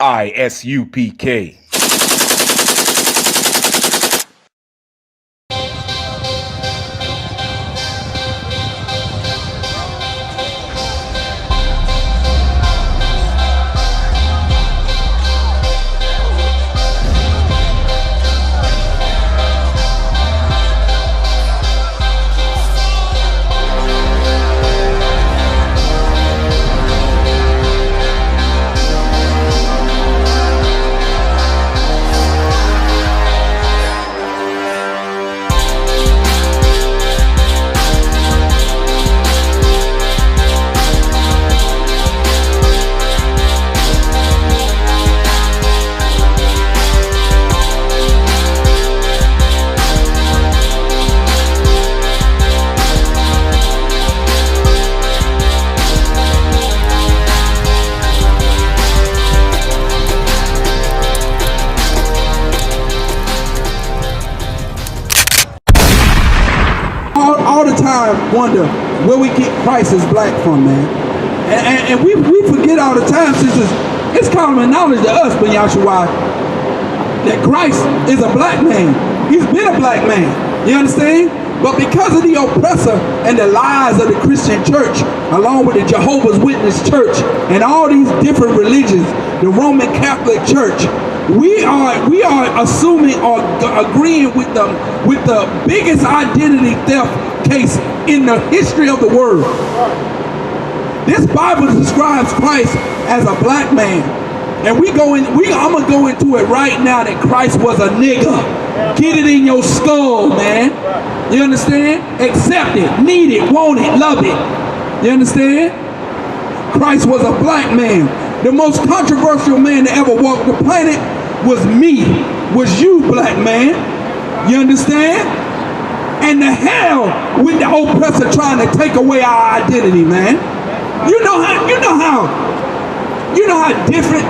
ISUPK. All the time wonder where we get Christ as black from, man. And we forget all the time, sisters, it's common knowledge to us, Ben Yahshua, that Christ is a black man. He's been a black man. You understand? But because of the oppressor and the lies of the Christian church, along with the Jehovah's Witness church and all these different religions, the Roman Catholic Church, we are assuming or agreeing with the biggest identity theft case in the history of the world. This Bible describes Christ as a black man, and I'm gonna go into it right now that Christ was a nigger. Get it in your skull, man. You understand? Accept it, need it, want it, love it. You understand? Christ was a black man. The most controversial man to ever walk the planet was you, black man. You understand? And the hell with the oppressor trying to take away our identity, man. You know how different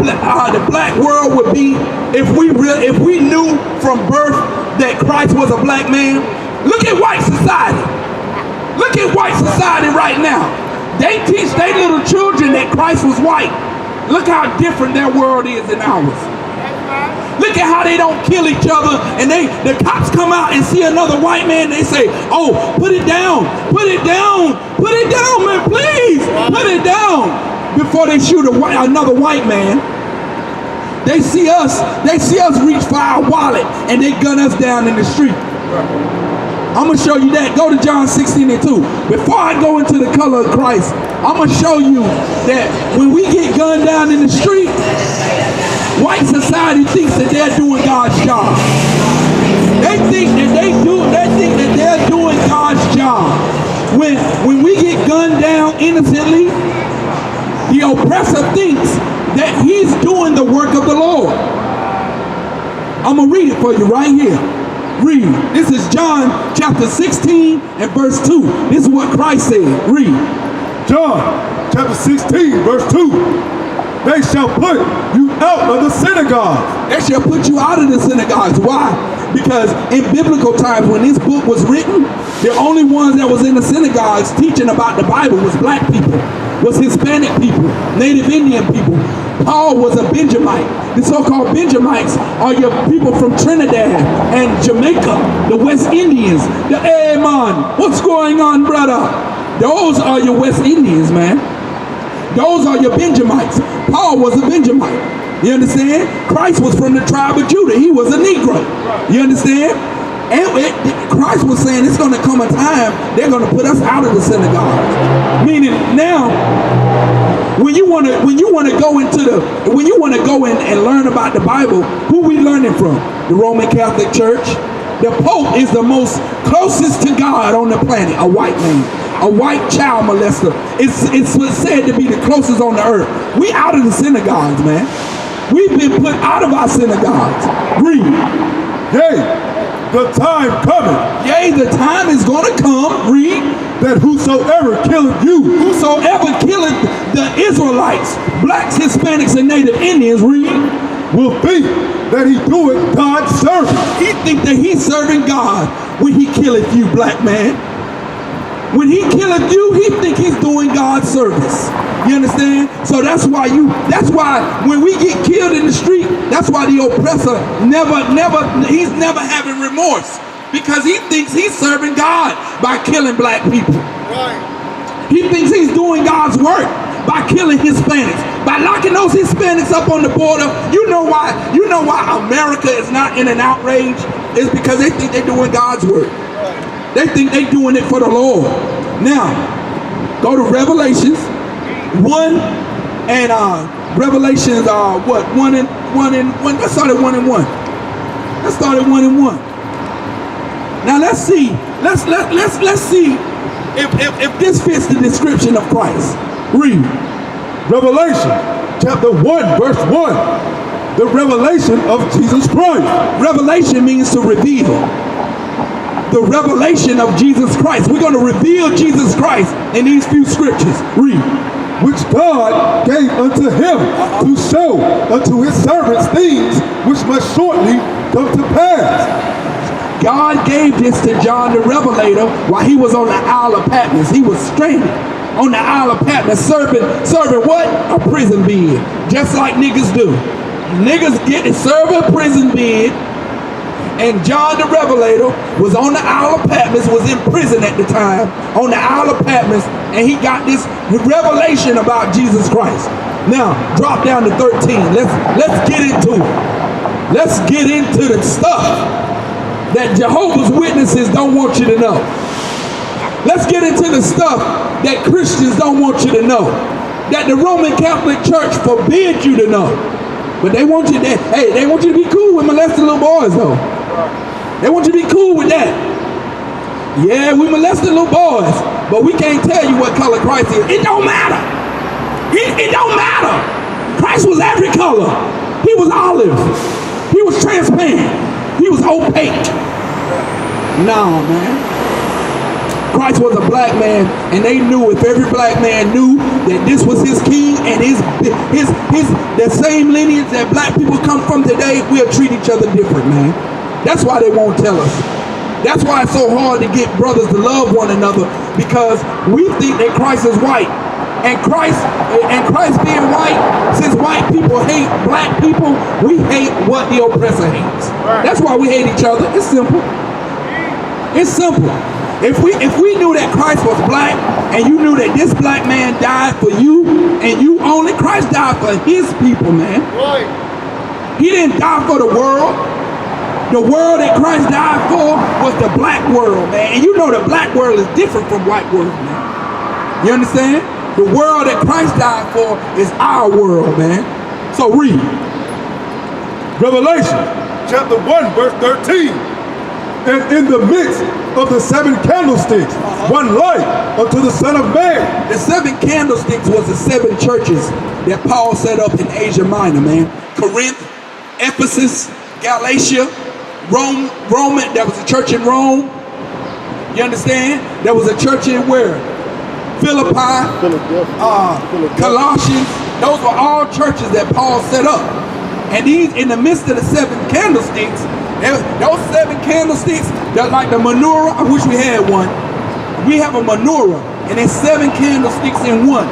the black world would be if we knew from birth that Christ was a black man. Look at white society. Look at white society right now. They teach their little children that Christ was white. Look how different their world is than ours. Look at how they don't kill each other, and the cops come out and see another white man, they say, oh, put it down, man, please, put it down, before they shoot another white man. They see us reach for our wallet, and they gun us down in the street. I'm going to show you that. Go to John 16:2. Before I go into the color of Christ, I'm going to show you that when we get gunned down in the street, white society thinks that they're doing God's job. They think that they're doing God's job. When we get gunned down innocently, the oppressor thinks that he's doing the work of the Lord. I'm going to read it for you right here. Read. This is John chapter 16 and verse 2. This is what Christ said. Read. John chapter 16 verse 2. They shall put you out of the synagogue. They shall put you out of the synagogues. Why? Because in biblical times, when this book was written, the only ones that was in the synagogues teaching about the Bible was black people, was Hispanic people, Native Indian people. Paul was a Benjamite. The so-called Benjamites are your people from Trinidad and Jamaica, the West Indians. Hey man, what's going on, brother? Those are your West Indians, man. Those are your Benjamites. Paul was a Benjamite. You understand? Christ was from the tribe of Judah. He was a Negro. You understand? And Christ was saying it's going to come a time they're going to put us out of the synagogues. Meaning now, when you want to go in and learn about the Bible, who we learning from? The Roman Catholic Church. The Pope is the most closest to God on the planet, a white man. A white child molester. It's said to be the closest on the earth. We out of the synagogues, man. We've been put out of our synagogues. Read. Yea, the time coming. Yea, the time is going to come. Read. That whosoever killeth you. Whosoever killeth the Israelites, blacks, Hispanics, and Native Indians, read. Will think that he doeth God's service. He think that he's serving God when he killeth you, black man. When he killeth you, he think he's doing God's service. You understand? So that's why when we get killed in the street, that's why the oppressor he's never having remorse. Because he thinks he's serving God by killing black people. Right. He thinks he's doing God's work by killing Hispanics, by locking those Hispanics up on the border. You know why America is not in an outrage? It's because they think they're doing God's work. Right. They think they're doing it for the Lord. Now, go to Revelations 1 and Revelations 1 and 1. Let's start at 1 and 1. Let's start at 1 and 1. Now let's see. Let's see if this fits the description of Christ. Read. Revelation chapter 1 verse 1. The revelation of Jesus Christ. Revelation means to reveal. The revelation of Jesus Christ. We're going to reveal Jesus Christ in these few scriptures. Read. Which God gave unto him to show unto his servants things which must shortly come to pass. God gave this to John the Revelator while he was on the Isle of Patmos. He was stranded on the Isle of Patmos serving what? A prison bed. Just like niggas do. Niggas get to serve a prison bed. And John the Revelator was on the Isle of Patmos, was in prison at the time, on the Isle of Patmos, and he got this revelation about Jesus Christ. Now, drop down to 13. Let's get into it. Let's get into the stuff that Jehovah's Witnesses don't want you to know. Let's get into the stuff that Christians don't want you to know. That the Roman Catholic Church forbids you to know. But they want you to, they want you to be cool with molesting little boys though. They want you to be cool with that. Yeah, we molested little boys, but we can't tell you what color Christ is. It don't matter. It don't matter. Christ was every color. He was olive. He was transparent. He was opaque. No, man. Christ was a black man, and they knew, if every black man knew that this was his king and the same lineage that black people come from today, we'll treat each other different, man. That's why they won't tell us. That's why it's so hard to get brothers to love one another, because we think that Christ is white. And Christ being white, since white people hate black people, we hate what the oppressor hates. Right. That's why we hate each other. It's simple. It's simple. If we knew that Christ was black, and you knew that this black man died for you, and you only, Christ died for his people, man. Right. He didn't die for the world. The world that Christ died for was the black world, man. And you know the black world is different from white world, man. You understand? The world that Christ died for is our world, man. So read. Revelation chapter 1 verse 13. And in the midst of the 7 candlesticks, one light unto the Son of Man. The 7 candlesticks was the 7 churches that Paul set up in Asia Minor, man. Corinth, Ephesus, Galatia, Rome. There was a church in Rome. You understand? There was a church in where? Philippi, Colossians. Those were all churches that Paul set up. And these, in the midst of the 7 candlesticks, those 7 candlesticks, they're like the menorah. I wish we had one. We have a menorah, and there's 7 candlesticks in one.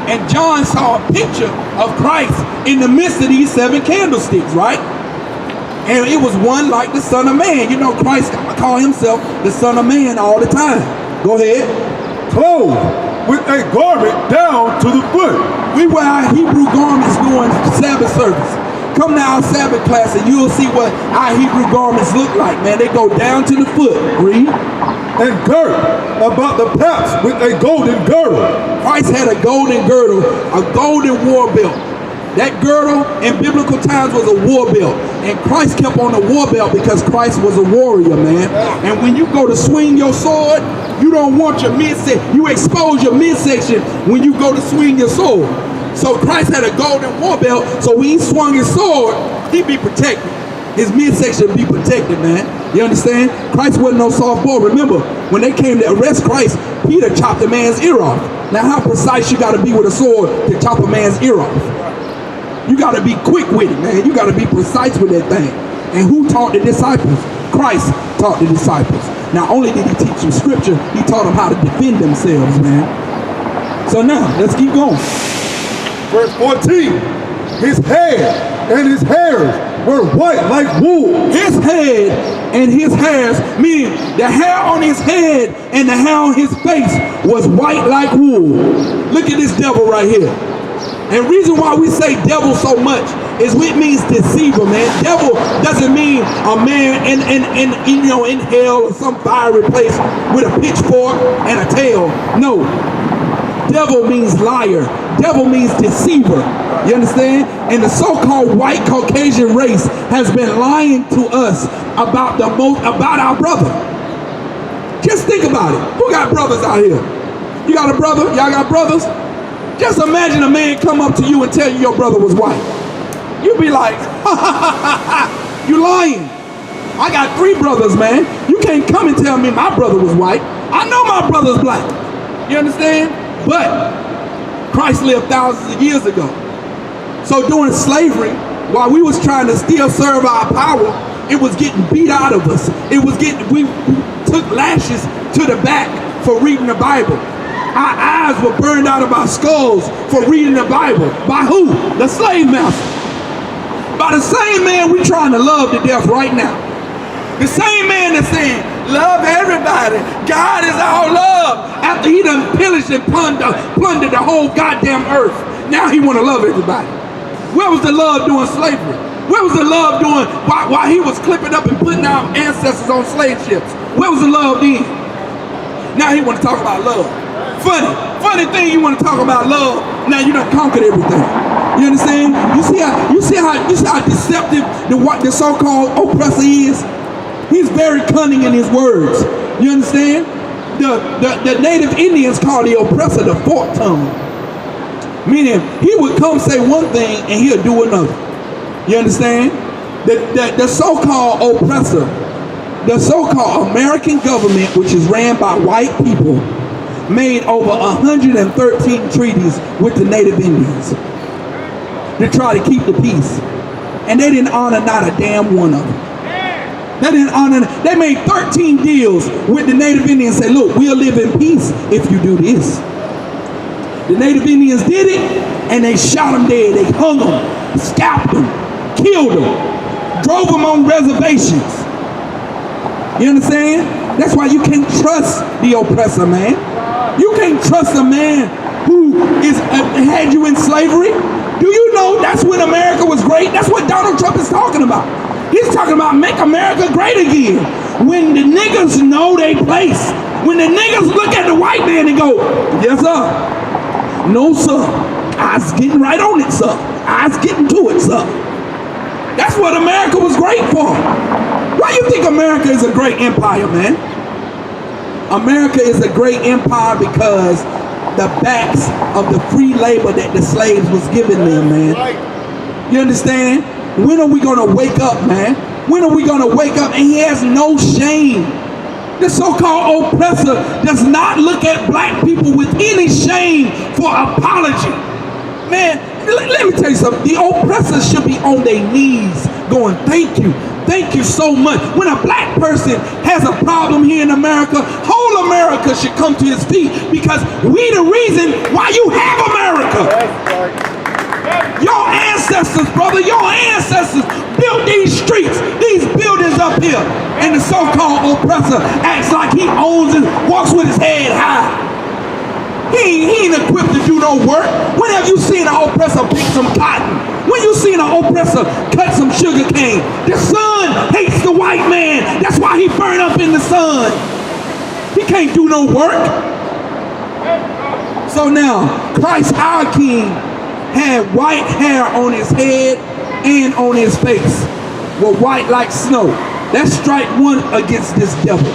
And John saw a picture of Christ in the midst of these 7 candlesticks, right? And it was one like the Son of Man. You know, Christ called himself the Son of Man all the time. Go ahead. Clothed with a garment down to the foot. We wear our Hebrew garments during Sabbath service. Come to our Sabbath class and you'll see what our Hebrew garments look like, man. They go down to the foot. Read. And girt about the paps with a golden girdle. Christ had a golden girdle, a golden war belt. That girdle in biblical times was a war belt. And Christ kept on the war belt because Christ was a warrior, man. And when you go to swing your sword, you don't want your midsection. You expose your midsection when you go to swing your sword. So Christ had a golden war belt, so when he swung his sword, he'd be protected. His midsection would be protected, man. You understand? Christ wasn't no soft boy. Remember, when they came to arrest Christ, Peter chopped a man's ear off. Now, how precise you got to be with a sword to chop a man's ear off? You got to be quick with it, man. You got to be precise with that thing. And who taught the disciples? Christ taught the disciples. Not only did he teach them scripture, he taught them how to defend themselves, man. So now, let's keep going. Verse 14. His head and his hairs were white like wool. His head and his hairs, meaning the hair on his head and the hair on his face was white like wool. Look at this devil right here. And reason why we say devil so much is it means deceiver, man. Devil doesn't mean a man in hell or some fiery place with a pitchfork and a tail. No. Devil means liar. Devil means deceiver. You understand? And the so-called white Caucasian race has been lying to us about our brother. Just think about it. Who got brothers out here? You got a brother? Y'all got brothers? Just imagine a man come up to you and tell you your brother was white. You'd be like, you lying. I got 3 brothers, man. You can't come and tell me my brother was white. I know my brother's black. You understand? But Christ lived thousands of years ago. So during slavery, while we was trying to still serve our power, it was getting beat out of us. We took lashes to the back for reading the Bible. Our eyes were burned out of our skulls for reading the Bible. By who? The slave master. By the same man we trying to love to death right now. The same man that's saying, love everybody. God is our love. After he done pillaged and plundered the whole goddamn earth. Now he want to love everybody. Where was the love during slavery? Where was the love doing while he was clipping up and putting our ancestors on slave ships? Where was the love then? Now he want to talk about love. Funny thing, you want to talk about love. Now you done conquered everything. You understand? You see how deceptive the so-called oppressor is. He's very cunning in his words. You understand? The native Indians call the oppressor the forked tongue. Meaning he would come say one thing and he'll do another. You understand? The so-called oppressor, the so-called American government, which is ran by white people, made over 113 treaties with the native Indians to try to keep the peace. And they didn't honor not a damn one of them. They made 13 deals with the native Indians and said, look, we'll live in peace if you do this. The native Indians did it, and they shot them dead. They hung them, scalped them, killed them, drove them on reservations. You understand? That's why you can't trust the oppressor, man. You can't trust a man who had you in slavery. Do you know that's when America was great? That's what Donald Trump is talking about. He's talking about make America great again. When the niggas know their place. When the niggas look at the white man and go, yes, sir. No, sir. I's getting right on it, sir. I's getting to it, sir. That's what America was great for. Why you think America is a great empire, man? America is a great empire because the backs of the free labor that the slaves was giving them, man. You understand? When are we going to wake up, man? When are we going to wake up? And he has no shame. The so-called oppressor does not look at black people with any shame for apology. Man, let me tell you something. The oppressor should be on their knees going, thank you. Thank you so much. When a black person has a problem here in America, whole America should come to his feet because we the reason why you have America. Your ancestors, brother, your ancestors built these streets, these buildings up here. And the so-called oppressor acts like he owns it, walks with his head high. He ain't equipped to do no work. When have you seen an oppressor pick some cotton? When you seen an oppressor cut some sugar cane? The sun hates the white man. That's why he burned up in the sun. He can't do no work. So now, Christ our King had white hair on his head and on his face. Were white like snow. Let's strike one against this devil.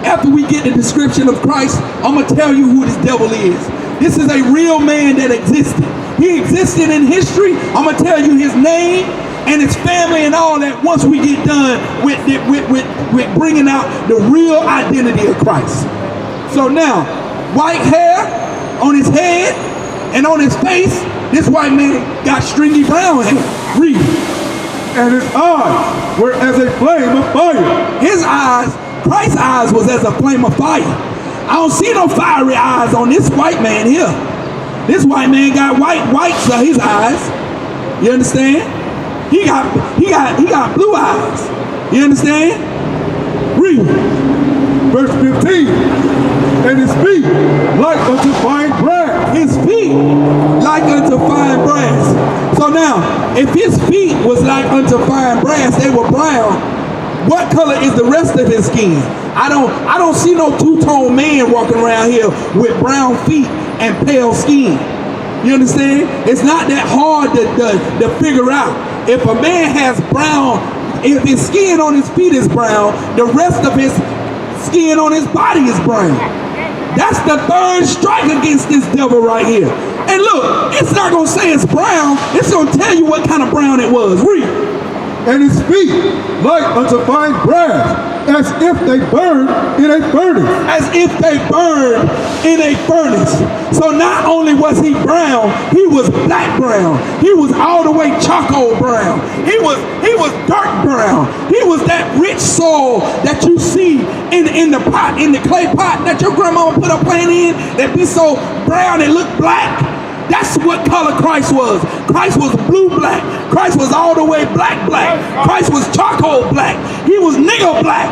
After we get the description of Christ, I'm going to tell you who this devil is. This is a real man that existed. He existed in history. I'm going to tell you his name and his family and all that once we get done with bringing out the real identity of Christ. So now, white hair on his head and on his face, this white man got stringy brown hair. Read. And his eyes were as a flame of fire. His eyes, Christ's eyes was as a flame of fire. I don't see no fiery eyes on this white man here. This white man got whites of his eyes. You understand? He got blue eyes. You understand? Read. Verse 15. And his feet like unto fine brass. His feet like unto fine brass. So now, if his feet was like unto fine brass, they were brown. What color is the rest of his skin? I don't see no two-tone man walking around here with brown feet and pale skin. You understand? It's not that hard to figure out. If a man has brown, if his skin on his feet is brown, the rest of his skin on his body is brown. That's the third strike against this devil right here. And look, it's not going to say it's brown. It's going to tell you what kind of brown it was. Read. And his feet like unto fine brass, as if they burned in a furnace. As if they burned in a furnace. So not only was he brown, he was black brown. He was all the way charcoal brown. He was dark brown. He was that rich soil that you see in the pot, in the clay pot that your grandma put a plant in, that be so brown it looked black. That's what color Christ was. Christ was blue black. Christ was all the way black. Christ was charcoal black. He was nigger black.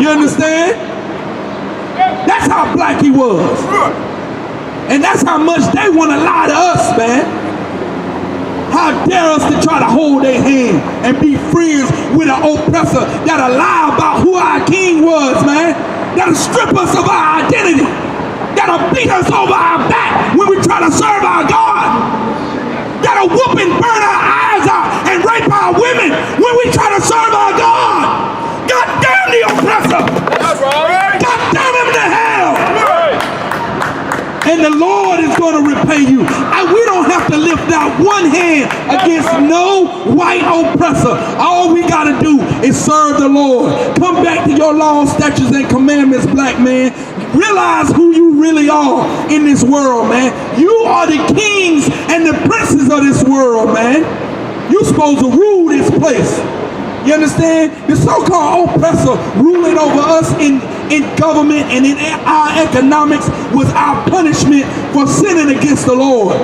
You understand? That's how black he was. And that's how much they want to lie to us, man. How dare us to try to hold their hand and be friends with an oppressor that'll lie about who our king was, man. That'll strip us of our identity. That'll beat us over our back when we try to serve our God. That'll whoop and burn our eyes out and rape our women when we try to serve our God. God damn the oppressor. That's right. God damn him to hell. And the Lord is going to repay you. And we don't have to lift out one hand against no white oppressor. All we got to do is serve the Lord. Come back to your laws, statutes, and commandments, black man. Realize who you really are in this world, man. You are the kings and the princes of this world, man. You're supposed to rule this place. You understand? The so-called oppressor ruling over us in government and in our economics was our punishment for sinning against the Lord.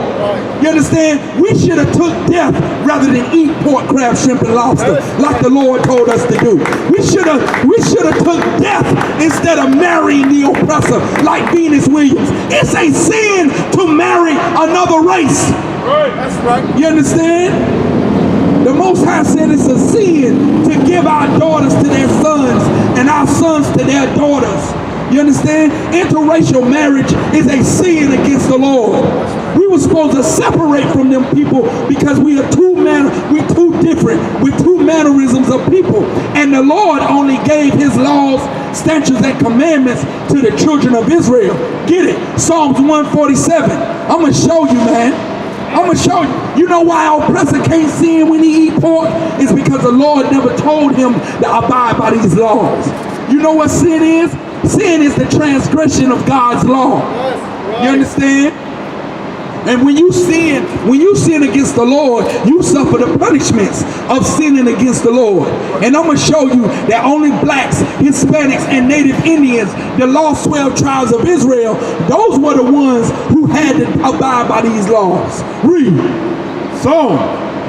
You understand? We should have took death rather than eat pork, crab, shrimp, and lobster like the Lord told us to do. We should have took death instead of marrying the oppressor like Venus Williams. It's a sin to marry another race. That's right. You understand? The Most High said it's a sin to give our daughters to their sons and our sons to their daughters. You understand? Interracial marriage is a sin against the Lord. We were supposed to separate from them people because we're too different. We're two mannerisms of people. And the Lord only gave his laws, statutes, and commandments to the children of Israel. Get it? Psalms 147. I'm going to show you, man. I'm going to show you. You know why our oppressor can't sin when he eat pork? It's because the Lord never told him to abide by these laws. You know what sin is? Sin is the transgression of God's law. You understand? And when you sin against the Lord, you suffer the punishments of sinning against the Lord. And I'm going to show you that only blacks, Hispanics, and Native Indians, the lost 12 tribes of Israel, those were the ones who had to abide by these laws. Read. Psalm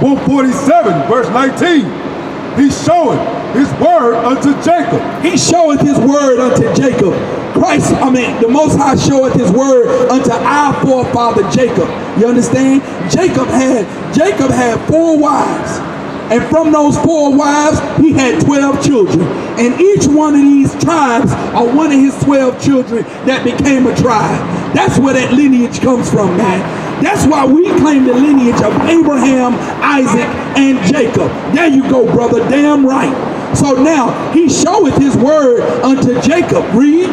147, verse 19. He showeth his word unto Jacob. He showeth his word unto Jacob. The Most High showeth his word unto our forefather Jacob. You understand? Jacob had 4 wives. And from those 4 wives, he had 12 children. And each one of these tribes are one of his 12 children that became a tribe. That's where that lineage comes from, man. That's why we claim the lineage of Abraham, Isaac, and Jacob. There you go, brother. Damn right. So now, he showeth his word unto Jacob. Read.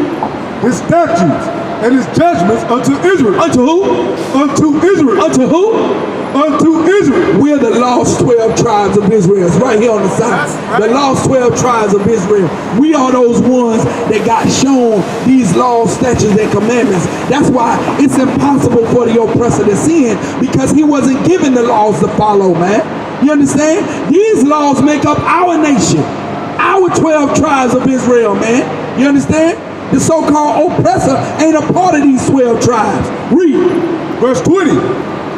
His statutes and his judgments unto Israel. Unto who? Unto Israel. Unto who? Unto Israel. We're the lost 12 tribes of Israel. It's right here on the side. Right. The lost 12 tribes of Israel. We are those ones that got shown these laws, statutes, and commandments. That's why it's impossible for the oppressor to sin, because he wasn't given the laws to follow, man. You understand? These laws make up our nation. Our 12 tribes of Israel, man. You understand? the so-called oppressor, ain't a part of these 12 tribes. Read. Verse 20.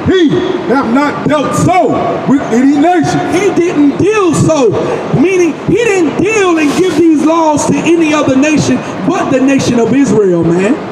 He have not dealt so with any nation. He didn't deal so, meaning he didn't deal and give these laws to any other nation but the nation of Israel, man.